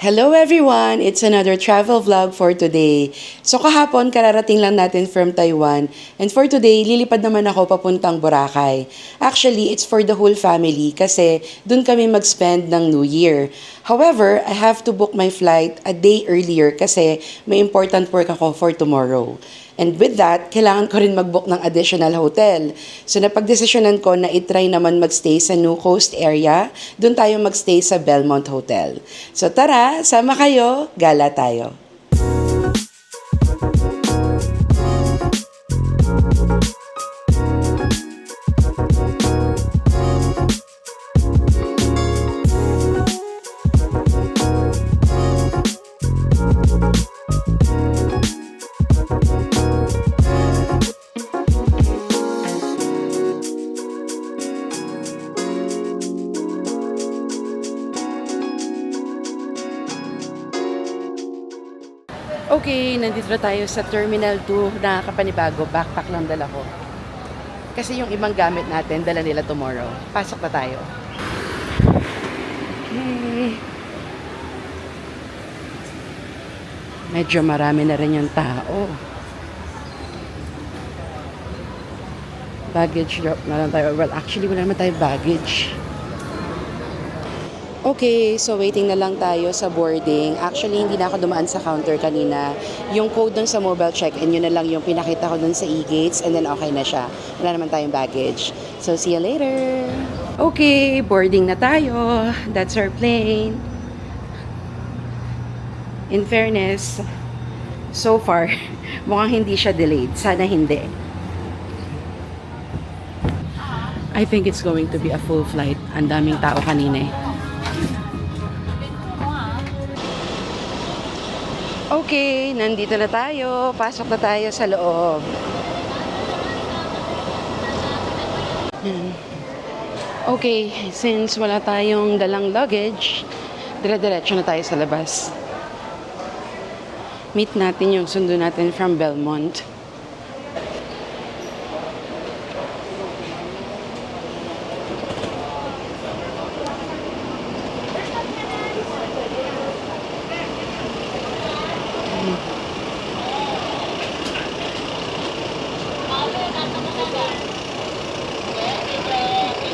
Hello everyone! It's another travel vlog for today. So kahapon, kararating lang natin from Taiwan. And for today, lilipad naman ako papuntang Boracay. Actually, it's for the whole family kasi dun kami mag-spend ng New Year. However, I have to book my flight a day earlier kasi may important work ako for tomorrow. And with that, kailangan ko rin mag-book ng additional hotel. So napagdesisyonan ko na itry naman magstay sa New Coast area. Doon tayo magstay sa Belmont Hotel. So tara, sama kayo, gala tayo. Okay, nandito na tayo sa Terminal 2 na kapanibago. Backpack lang dala ko. Kasi yung ibang gamit natin, dala nila tomorrow. Pasok na tayo. Okay. Medyo marami na rin yung tao. Baggage drop na lang tayo. Well, actually, wala naman tayo baggage. Okay, so waiting na lang tayo sa boarding. Actually, hindi na ako dumaan sa counter kanina. Yung code dun sa mobile check-in, yun na lang yung pinakita ko dun sa e-gates and then okay na siya. Wala naman tayong baggage. So, see you later! Okay, boarding na tayo. That's our plane. In fairness, so far, mukhang hindi siya delayed. Sana hindi. I think it's going to be a full flight. Ang daming tao kanina eh. Okay, nandito na tayo. Pasok na tayo sa loob. Okay, since wala tayong dalang luggage, dire-diretso na tayo sa labas. Meet natin yung sundo natin from Belmont.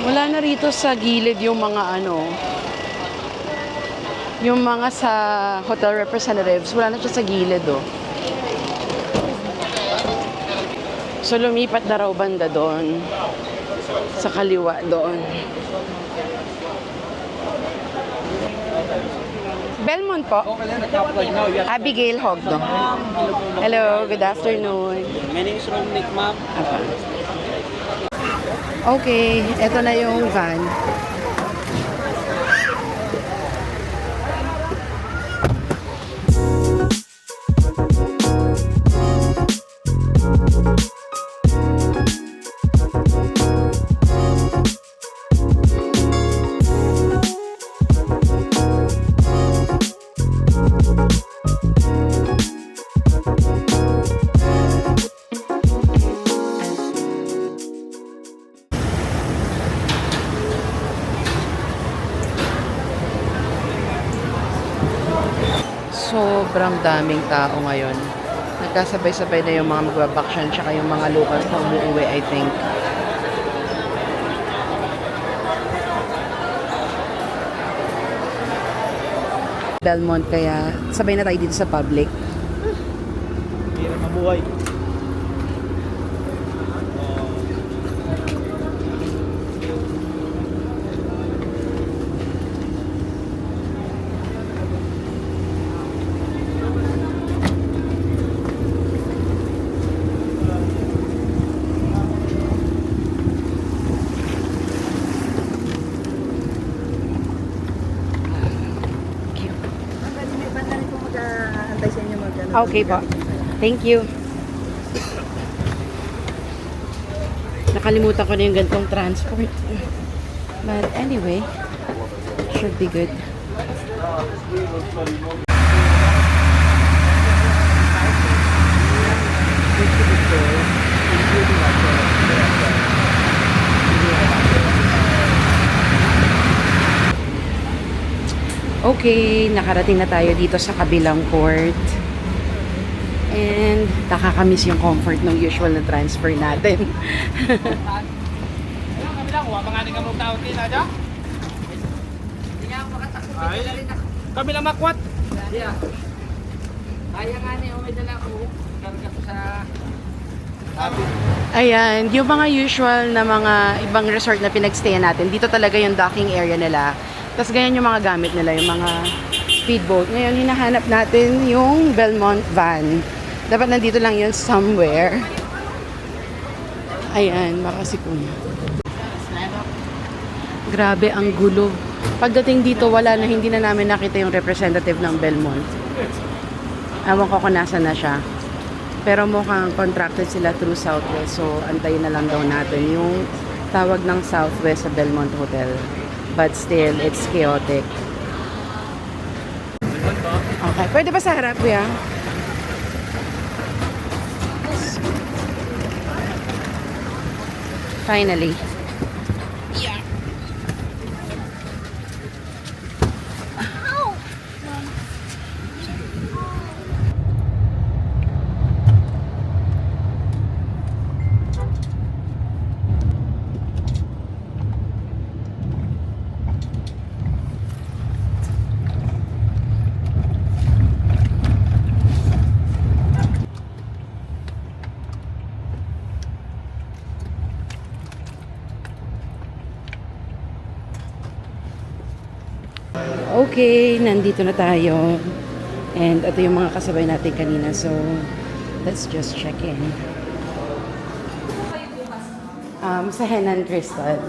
Wala na rito sa gilid yung mga yung mga sa hotel representatives, wala na siya sa gilid So lumipat na raw banda doon, sa kaliwa doon. Belmont po. Abigail Hogdo. Hello, good afternoon. My name is Romnick, ma'am. Okay, eto na yung van. Sobrang daming tao ngayon. Nagkasabay-sabay na yung mga magbabakasyon tsaka yung mga locals na umuwi, I think. Belmont, kaya sabay na tayo dito sa public. Hindi na mabuhay. Okay po. Thank you. Nakalimutan ko na yung gantong transport. But anyway, should be good. Okay, nakarating na tayo dito sa kabilang port. And nakakamiss yung comfort ng usual na transfer natin. Kami lang, huwag mga nga mong tawag din, adya? Kami lang makwat. Kaya nga niya, may dala ko. Karga ko sa... Ayan, yung mga usual na mga ibang resort na pinagstayan natin, dito talaga yung docking area nila. Tapos ganyan yung mga gamit nila, yung mga speedboat. Ngayon, hinahanap natin yung Belmont van. Dapat nandito lang yun somewhere. Ayan, baka si Kuya. Grabe, ang gulo. Pagdating dito, wala na, hindi na namin nakita yung representative ng Belmont. Ewan ko kung nasa na siya. Pero mukhang contracted sila through Southwest. So, antayin na lang daw natin yung tawag ng Southwest sa Belmont Hotel. But still, it's chaotic. Okay. Pwede ba sa harap, Kuya? Finally. Okay, nandito na tayo. And ito yung mga kasabay natin kanina. So, let's just check in. Sa Henan Crystal.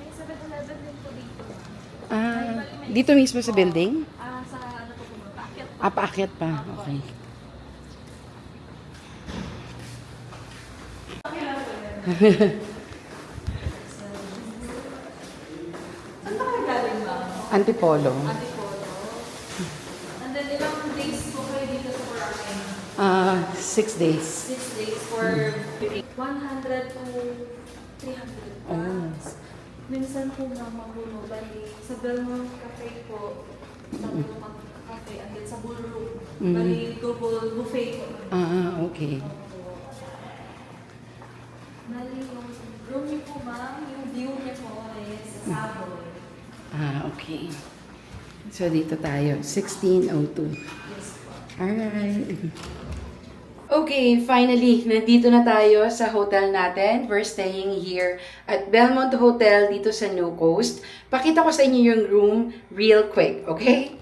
May 7-Eleven din po dito. Dito mismo sa building? Sa ano po po, paakyat po. Paakyat pa. Okay. Saan ba kayo galing ba? Antipolo. Antipolo. And then ilang days po kayo dito sa Boracay? 6 days. 6 days for 100 to 300 pounds. Minsan po na magulo, bali sa Belmont Cafe po, sa Belmont Cafe, and then sa ballroom, bali double buffet po. Okay. Bali yung room niyo po ma'am, yung view niya po is sa Savoy. Okay. So, dito tayo. 1602. Yes po. Alright. Okay, finally, nandito na tayo sa hotel natin. We're staying here at Belmont Hotel dito sa New Coast. Pakita ko sa inyo yung room real quick, okay?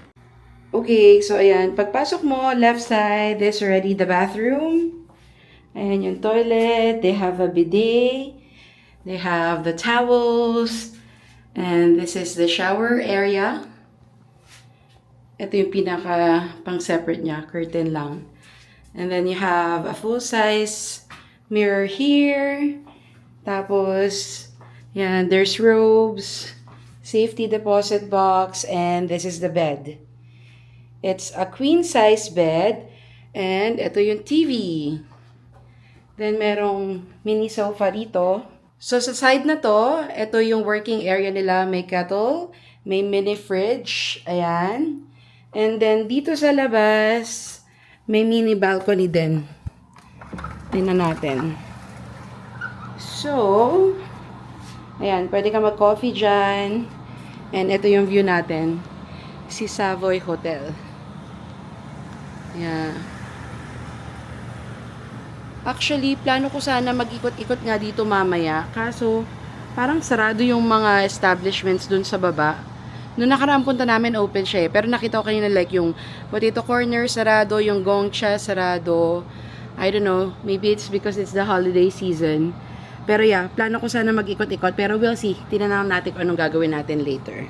Okay, so ayan. Pagpasok mo, left side, there's already the bathroom. Ayan yung toilet. They have a bidet. They have the towels. And this is the shower area. Ito yung pinaka pang-separate niya, curtain lang. And then you have a full-size mirror here. Tapos, yan, there's robes, safety deposit box, and this is the bed. It's a queen-size bed, and ito yung TV. Then, merong mini sofa dito. So, sa side na to, ito yung working area nila. May kettle, may mini fridge, ayan. And then, dito sa labas, may mini balcony din. Tingnan natin. So, ayan, pwede ka mag-coffee dyan. And ito yung view natin. Si Savoy Hotel. Yeah. Actually, plano ko sana mag-ikot-ikot nga dito mamaya. Kaso, parang sarado yung mga establishments dun sa baba. Noong nakaraan punta namin, open siya eh. Pero nakita ko kanina like yung Potato Corner, sarado. Yung Gongcha, sarado. I don't know. Maybe it's because it's the holiday season. Pero yeah, plano ko sana mag-ikot-ikot. Pero we'll see. Tingnan natin kung anong gagawin natin later.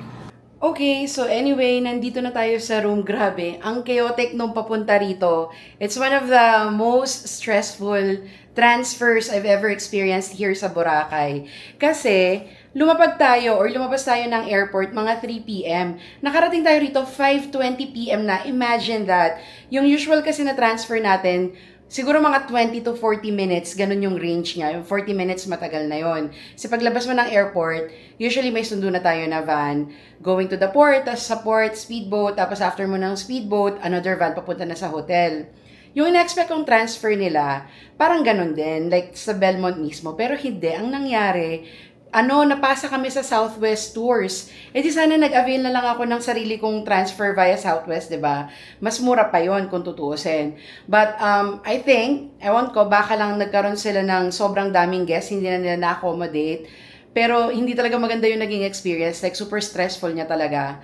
Okay, so anyway, nandito na tayo sa room. Grabe, ang chaotic nung papunta rito. It's one of the most stressful transfers I've ever experienced here sa Boracay. Kasi, lumapag tayo or lumabas tayo ng airport mga 3 p.m. Nakarating tayo rito 5:20 p.m. na. Imagine that. Yung usual kasi na transfer natin, siguro mga 20 to 40 minutes, ganun yung range niya. Yung 40 minutes matagal na yon. Kasi paglabas mo ng airport, usually may sundo na tayo na van going to the port, tapos sa port, speedboat, tapos after mo ng speedboat, another van papunta na sa hotel. Yung in-expect kong transfer nila, parang ganun din, like sa Belmont mismo. Pero hindi, ang nangyari, napasa kami sa Southwest Tours. Eh di sana nag-avail na lang ako ng sarili kong transfer via Southwest, di ba? Mas mura pa yon kung tutuusin. But I think, ewan ko, baka lang nagkaroon sila ng sobrang daming guests, hindi na nila na-accommodate. Pero hindi talaga maganda yung naging experience. Like, super stressful niya talaga.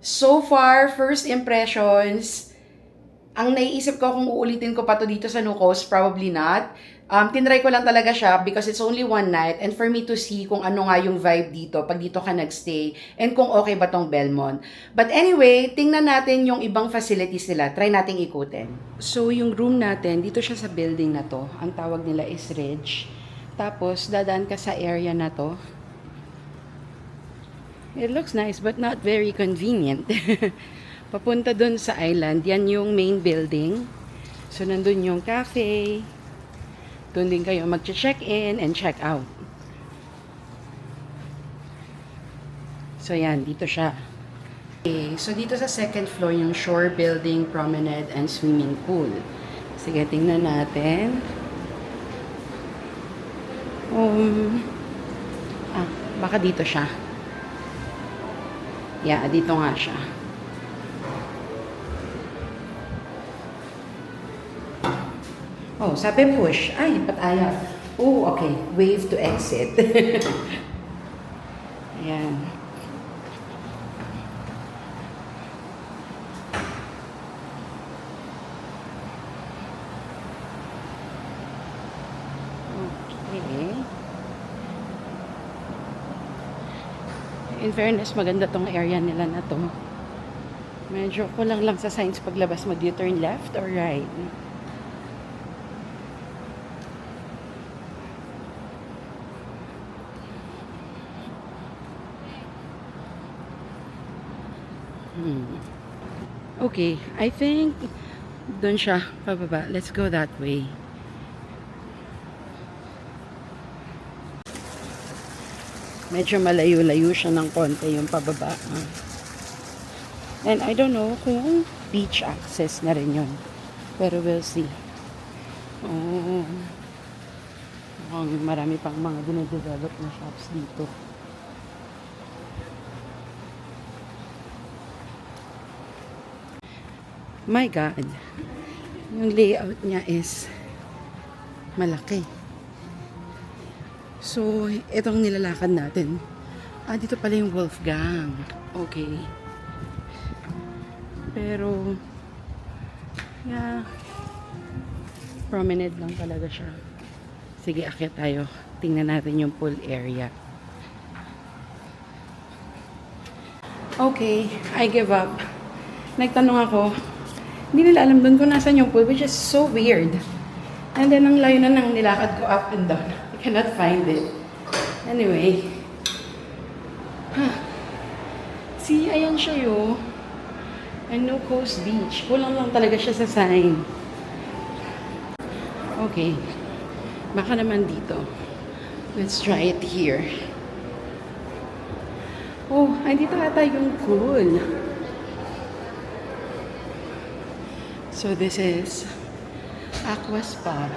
So far, first impressions, ang naiisip ko kung uulitin ko pa to dito sa New Coast, probably not. Tinry ko lang talaga siya because it's only one night and for me to see kung ano nga yung vibe dito pag dito ka nagstay and kung okay ba tong Belmont. But anyway, tingnan natin yung ibang facilities nila. Try nating ikutin. So yung room natin, dito siya sa building na to. Ang tawag nila is Ridge. Tapos dadaan ka sa area na to. It looks nice but not very convenient. Papunta dun sa island, yan yung main building. So, nandun yung cafe. Doon din kayo mag-check-in and check-out. So, yan, dito siya. Okay, so, dito sa second floor, yung shore building, promenade, and swimming pool. Sige, tingnan natin. Baka dito siya. Yeah, dito nga siya. Oh, sabi push. Ay, ba't ayaw? Oh, okay. Wave to exit. Ayan. Okay. In fairness, maganda tong area nila na to. Medyo kulang lang sa signs paglabas mag-U-turn left or right. Okay, I think doon siya pababa. Let's go that way. Medyo malayo-layo siya ng konti yung pababa. And I don't know kung beach access na rin yun. Pero we'll see. Oh, marami pang mga dinedevelop na shops dito. My God, yung layout niya is malaki. So, itong nilalakad natin. Dito pala yung Wolfgang. Okay. Pero, yeah, promenade lang talaga siya. Sige, akyat tayo. Tingnan natin yung pool area. Okay, I give up. Nagtanong ako, hindi nila alam doon kung nasan yung pool, which is so weird. And then, ang layo na nang nilakad ko up and down. I cannot find it. Anyway. See, ayan siya yun. And no Coast Beach. Kulang lang talaga siya sa sign. Okay. Baka naman dito. Let's try it here. Oh, andito ata yung pool. So this is Aqua Spa.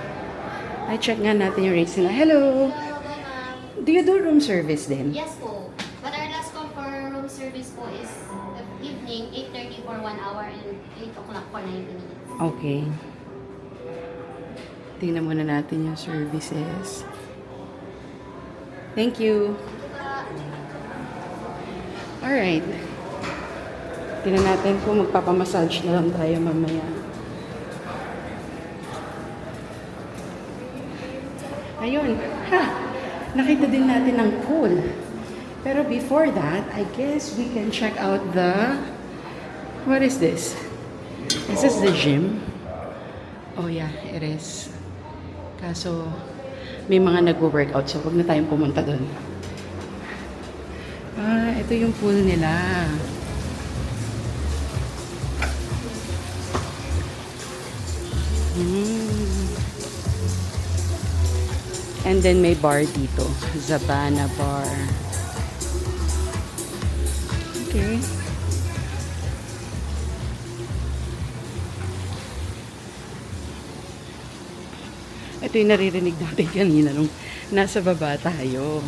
I check nga natin yung rates nila. Hello! Do you do room service din? Yes po. But our last call for room service po is the evening, 8:30 for 1 hour and 8 o'clock for 90 minutes. Okay. Tingnan muna natin yung services. Thank you. Alright. Tingnan natin kung magpapamassage na lang tayo mamaya. Ayun. Ha! Nakita din natin ang pool. Pero before that, I guess we can check out the... What is this? Is this the gym? Oh yeah, it is. Kaso, may mga nagwo-workout. So, wag na tayong pumunta doon. Ah, ito yung pool nila. And then may bar dito. Zabana Bar. Okay. Ito yung naririnig natin kanina nung nasa baba tayo.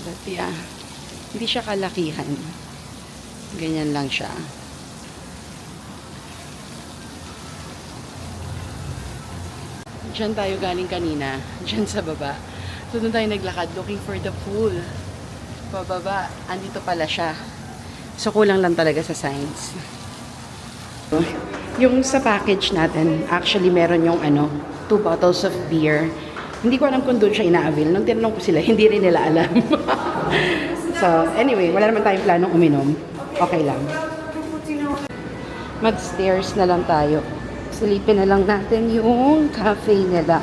But yeah, hindi siya kalakihan. Ganyan lang siya. Diyan tayo galing kanina. Diyan sa baba. So doon tayo naglakad looking for the pool. Pababa. Andito pala siya. So kulang lang talaga sa signs. Yung sa package natin, actually meron yung 2 bottles of beer. Hindi ko alam kung doon siya ina-avail. Nung tinanong ko sila, hindi rin nila alam. So, anyway, wala naman tayong planong uminom. Okay lang. Mag-stairs na lang tayo. Silipin na lang natin yung cafe nila.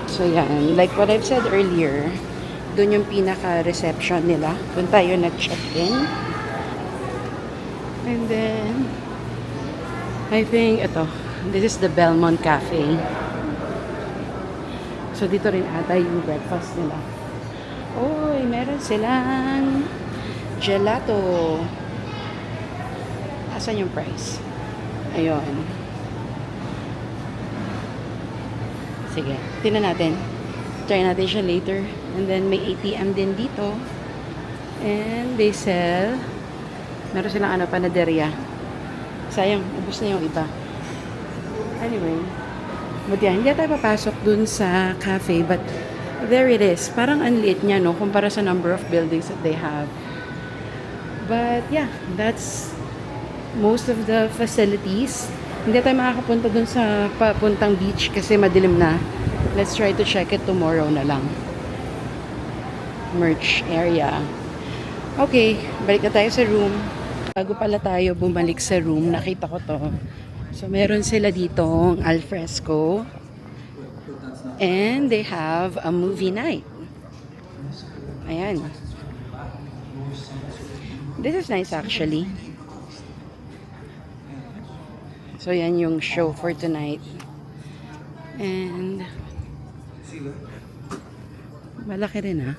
So yan, like what I've said earlier, doon yung pinaka-reception nila. Doon tayo nag-check-in. And then, I think, this is the Belmont Cafe. So dito rin ata yung breakfast nila. Oy, meron silang gelato. Asan yung price? Ayun. Sige, tingnan natin. Try natin siya later. And then may ATM din dito. And they sell, meron silang panaderia. Sayang, ubos na yung iba. Anyway, but yeah, hindi tayo papasok dun sa cafe, but there it is. Parang ang liit niya, no? Kumpara sa number of buildings that they have. But yeah, that's most of the facilities. Hindi tayo makakapunta dun sa papuntang beach kasi madilim na. Let's try to check it tomorrow na lang. Merch area. Okay, balik na tayo sa room. Bago pala tayo bumalik sa room, nakita ko to. So, meron sila ditong alfresco. And they have a movie night. Ayan. This is nice actually. So, yan yung show for tonight. And malaki rin ha.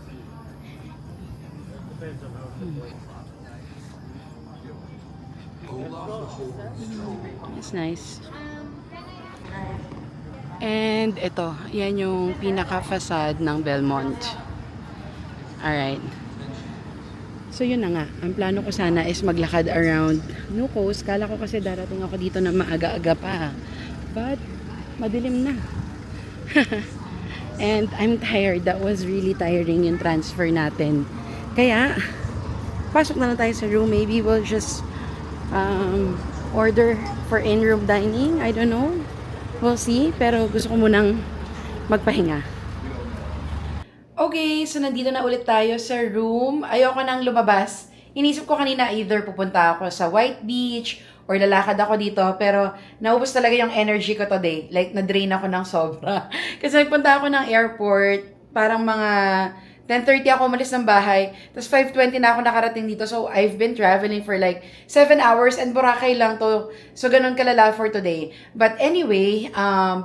It's nice. And ito, yan yung pinaka-facade ng Belmont. Alright. So yun na nga, ang plano ko sana is maglakad around Nucos. Kala ko kasi darating ako dito na maaga-aga pa. But, madilim na. And I'm tired. That was really tiring yung transfer natin. Kaya, pasok na lang tayo sa room. Maybe we'll just order for in-room dining. I don't know. We'll see. Pero gusto ko munang magpahinga. Okay, so nandito na ulit tayo sa room. Ayoko nang lumabas. Inisip ko kanina either pupunta ako sa White Beach or lalakad ako dito. Pero naubos talaga yung energy ko today. Like, na-drain ako ng sobra. Kasi nagpunta ako ng airport. Parang mga 10:30 ako umalis ng bahay. Tapos 5:20 na ako nakarating dito. So, I've been traveling for like 7 hours and Boracay lang to. So, ganun kalala for today. But anyway,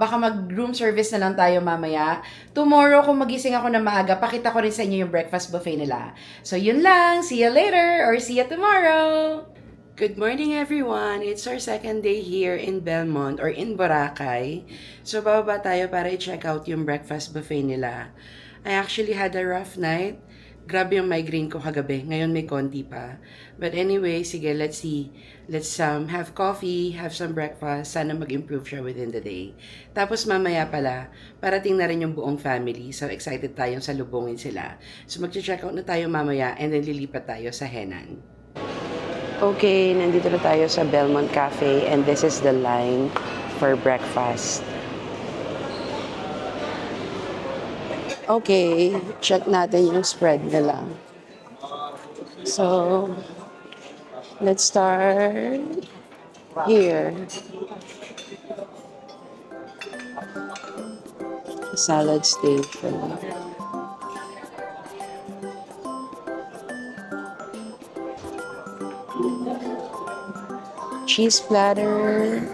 baka mag-room service na lang tayo mamaya. Tomorrow, kung magising ako na maaga, pakita ko rin sa inyo yung breakfast buffet nila. So, yun lang. See you later or see you tomorrow. Good morning everyone! It's our second day here in Belmont or in Boracay. So, bababa tayo para i-check out yung breakfast buffet nila. I actually had a rough night. Grabe yung migraine ko kagabi. Ngayon may konti pa. But anyway, sige, let's see. Let's have coffee, have some breakfast. Sana mag-improve siya within the day. Tapos mamaya pala, parating na rin yung buong family. So excited tayong salubungin sila. So mag-check out na tayo mamaya and then lilipat tayo sa Henan. Okay, nandito na tayo sa Belmont Cafe and this is the line for breakfast. Okay, check natin yung spread nila. So, let's start here. Salad station. Cheese platter.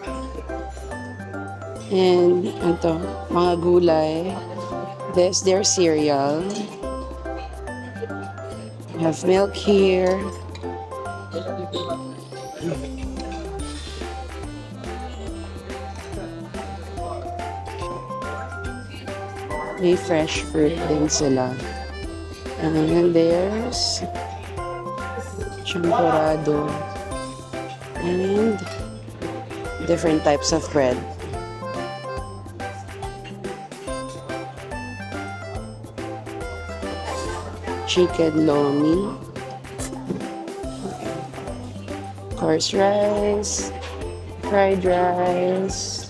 And ito, mga gulay. This, their cereal. We have milk here. May fresh fruit din sila. And then there's champurrado. And different types of bread. Chicken lomi. Coarse rice. Fried rice.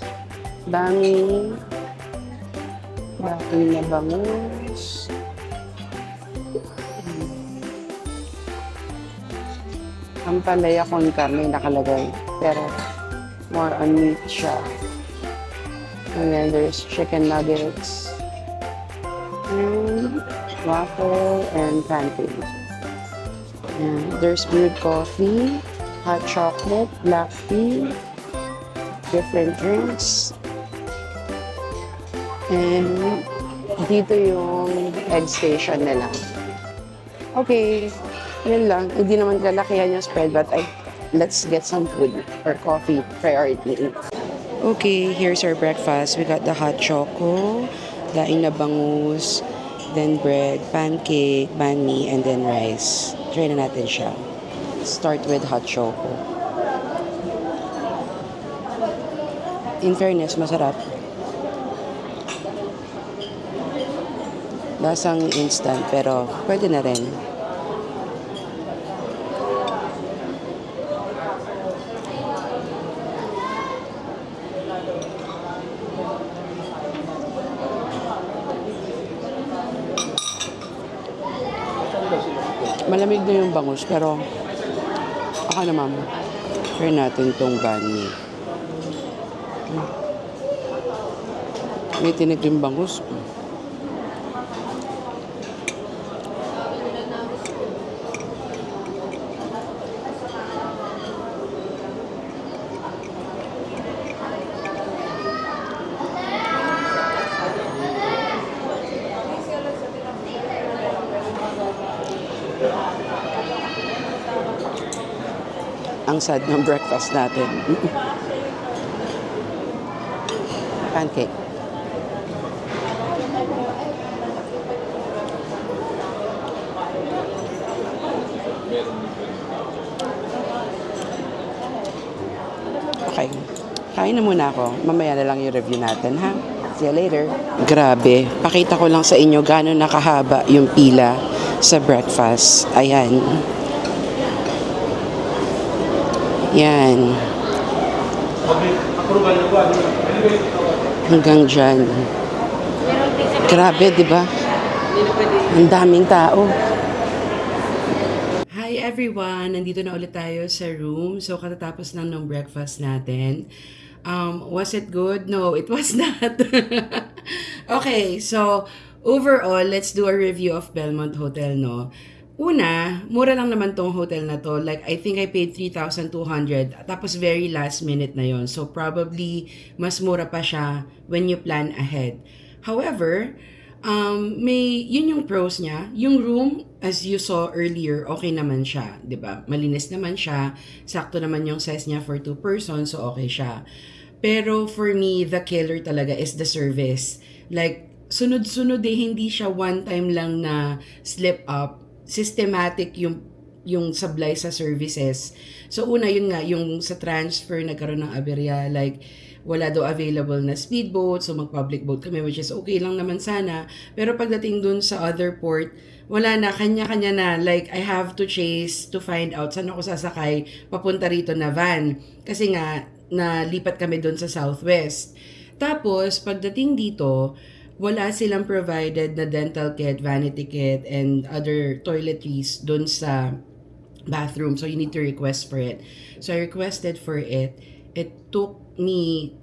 Bami. Bami na bangus. Ang palaya con carne nakalagay. Pero more on meat siya. And then there's chicken nuggets. And waffle and pancakes. And there's brewed coffee, hot chocolate, black tea, different drinks. And dito yung egg station nila. Okay, yun lang. Hindi naman kalakihan yung spread, but let's get some food or coffee priority. Okay, here's our breakfast. We got the hot choco, daing na bangus, then bread, pancake, banh mi, and then rice. Try na natin siya. Start with hot choco. In fairness, masarap. Lasang instant, pero pwede na rin. Malamig na yung bangus, pero ako naman, try natin tong banh mi. May tinig yung bangus. Ang sad ng breakfast natin. Pancake. Okay. Kain na muna ako. Mamaya na lang yung review natin, ha? See you later. Grabe. Pakita ko lang sa inyo gano'n nakahaba yung pila sa breakfast. Ayan. Yan. Hanggang dyan. Grabe, di ba? Ang daming tao. Hi everyone! Nandito na ulit tayo sa room. So, katatapos lang ng breakfast natin. Was it good? No, it was not. Okay, so overall, let's do a review of Belmont Hotel, no? Una, mura lang naman tong hotel na to. Like, I think I paid 3,200. Tapos very last minute na yon. So, probably, mas mura pa siya when you plan ahead. However, yun yung pros niya. Yung room, as you saw earlier, okay naman siya. 'Di ba? Malinis naman siya. Sakto naman yung size niya for 2 persons, so okay siya. Pero for me, the killer talaga is the service. Like, sunod-sunod hindi siya one time lang na slip up. Systematic yung sablay sa services. So una yun nga, yung sa transfer nagkaroon ng aberya, like wala daw available na speedboat, so mag-public boat kami, which is okay lang naman sana. Pero pagdating dun sa other port, wala na, kanya-kanya na. Like, I have to chase to find out saan ako sasakay papunta rito na van. Kasi nga, nalipat kami dun sa Southwest. Tapos, pagdating dito, wala silang provided na dental kit, vanity kit, and other toiletries dun sa bathroom. So you need to request for it. So I requested for it. It took me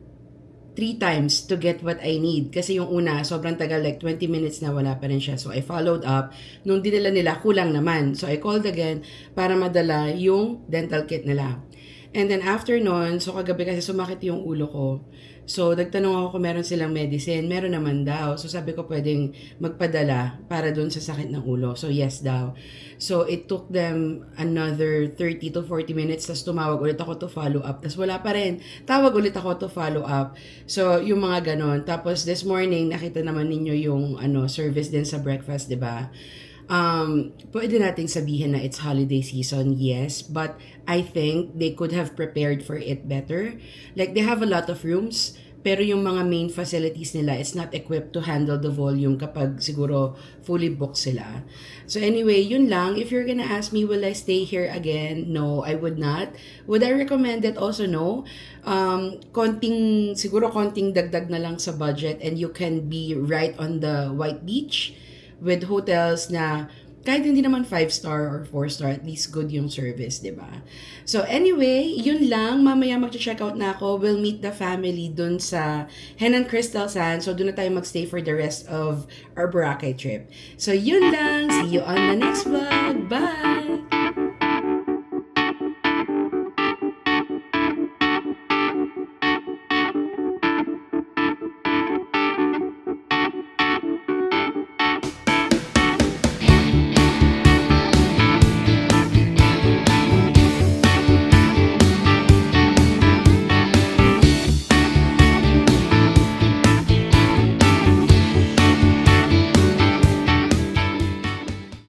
3 times to get what I need. Kasi yung una, sobrang tagal, like 20 minutes na wala pa rin siya. So I followed up. Nung dinala nila, kulang naman. So I called again para madala yung dental kit nila. And then after nun, so kagabi kasi sumakit yung ulo ko. So nagtanong ako kung meron silang medicine. Meron naman daw. So sabi ko pwedeng magpadala para dun sa sakit ng ulo. So yes daw. So it took them another 30 to 40 minutes. Tapos tumawag ulit ako to follow up. Tapos wala pa rin. Tawag ulit ako to follow up. So yung mga ganon. Tapos this morning, nakita naman ninyo yung service din sa breakfast, di ba? Pwede nating sabihin na it's holiday season, yes, but I think they could have prepared for it better. Like, they have a lot of rooms, pero yung mga main facilities nila, it's not equipped to handle the volume kapag siguro fully booked sila. So anyway, yun lang. If you're gonna ask me, will I stay here again? No, I would not. Would I recommend it? Also, no. Siguro konting dagdag na lang sa budget and you can be right on the White Beach with hotels na kahit hindi naman 5-star or 4-star, at least good yung service, di ba? So anyway, yun lang. Mamaya mag-check out na ako. We'll meet the family dun sa Henan Crystal Sand. So dun na tayo magstay for the rest of our Boracay trip. So yun lang. See you on the next vlog. Bye!